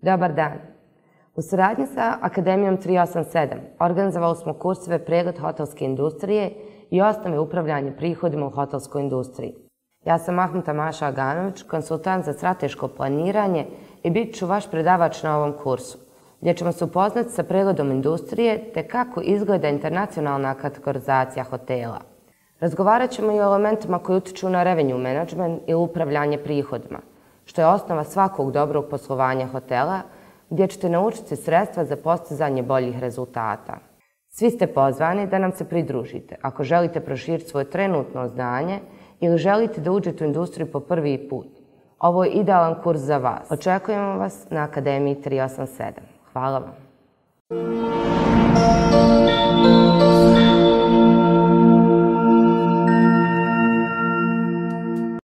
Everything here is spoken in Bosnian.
Dobar dan. U saradnji sa Akademijom 387 organizovali smo kurseve Pregled hotelske industrije i osnove upravljanja prihodima u hotelskoj industriji. Ja sam Mahmuta Maša Aganović, konsultant za strateško planiranje i bit ću vaš predavač na ovom kursu, gdje ćemo se upoznati sa pregledom industrije te kako izgleda internacionalna kategorizacija hotela. Razgovarat ćemo i o elementima koji utiču na revenue management ili upravljanje prihodima, što je osnova svakog dobrog poslovanja hotela, gdje ćete naučiti sredstva za postizanje boljih rezultata. Svi ste pozvani da nam se pridružite ako želite proširiti svoje trenutno znanje ili želite da uđete u industriju po prvi put. Ovo je idealan kurs za vas. Očekujemo vas na Akademiji 387. Hvala vam.